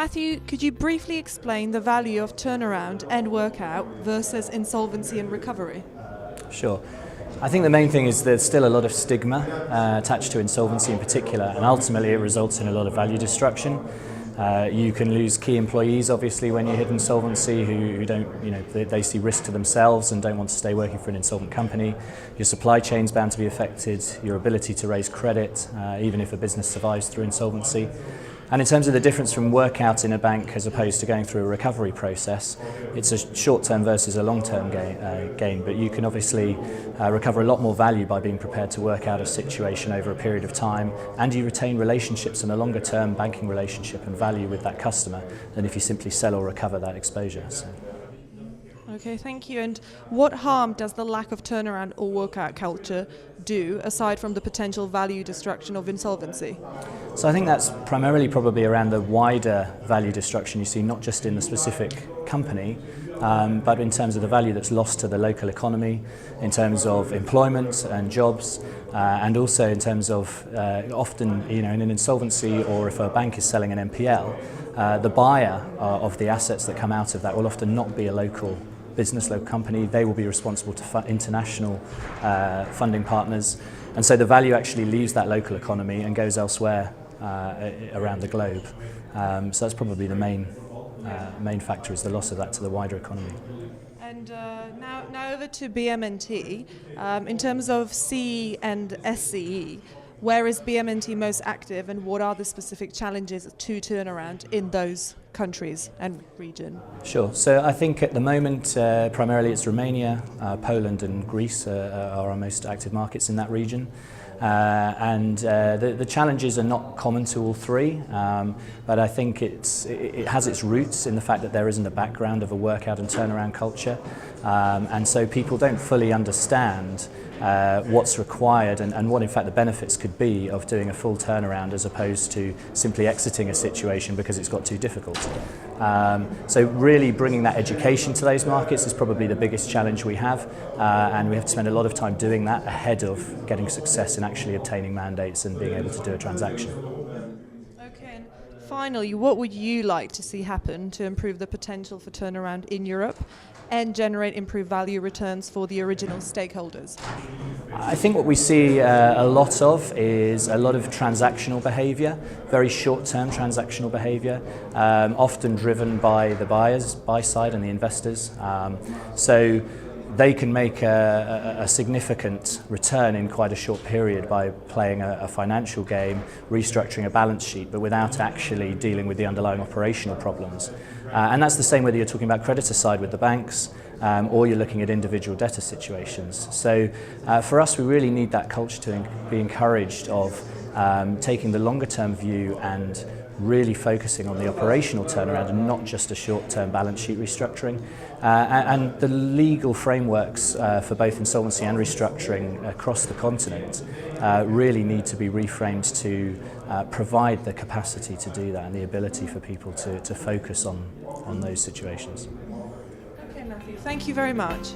Matthew, could you briefly explain the value of turnaround and workout versus insolvency and recovery? Sure. I think the main thing is there's still a lot of stigma attached to insolvency in particular, and ultimately it results in a lot of value destruction. You can lose key employees, obviously, when you hit insolvency who don't, they see risk to themselves and don't want to stay working for an insolvent company. Your supply chain's bound to be affected, your ability to raise credit, even if a business survives through insolvency. And in terms of the difference from workout in a bank as opposed to going through a recovery process, it's a short-term versus a long-term gain, but you can obviously recover a lot more value by being prepared to work out a situation over a period of time, and you retain relationships and a longer-term banking relationship and value with that customer than if you simply sell or recover that exposure. So. Okay, thank you. And what harm does the lack of turnaround or workout culture do, aside from the potential value destruction of insolvency? So I think that's primarily probably around the wider value destruction you see, not just in the specific company, but in terms of the value that's lost to the local economy, in terms of employment and jobs, and also in terms of often, in an insolvency or if a bank is selling an NPL, the buyer of the assets that come out of that will often not be a local business, local company. They will be responsible to international funding partners, and so the value actually leaves that local economy and goes elsewhere around the globe. So that's probably the main factor, is the loss of that to the wider economy. And now over to BM&T. In terms of CE and SCE, where is BM&T most active, and what are the specific challenges to turnaround in those countries and region? Sure. So I think at the moment, primarily it's Romania, Poland and Greece are our most active markets in that region. And the challenges are not common to all three, but I think it has its roots in the fact that there isn't a background of a workout and turnaround culture, and so people don't fully understand what's required and what in fact the benefits could be of doing a full turnaround as opposed to simply exiting a situation because it's got too difficult. So really bringing that education to those markets is probably the biggest challenge we have, and we have to spend a lot of time doing that ahead of getting success in actually obtaining mandates and being able to do a transaction. Okay, and finally, what would you like to see happen to improve the potential for turnaround in Europe and generate improved value returns for the original stakeholders? I think what we see a lot of is a lot of transactional behaviour, very short-term transactional behaviour, often driven by the buy side and the investors. So they can make a significant return in quite a short period by playing a financial game, restructuring a balance sheet, but without actually dealing with the underlying operational problems. And that's the same whether you're talking about creditor side with the banks, or you're looking at individual debtor situations. So for us, we really need that culture to be encouraged of taking the longer term view and really focusing on the operational turnaround and not just a short-term balance sheet restructuring. And the legal frameworks for both insolvency and restructuring across the continent really need to be reframed to provide the capacity to do that and the ability for people to focus on those situations. Okay, Matthew, thank you very much.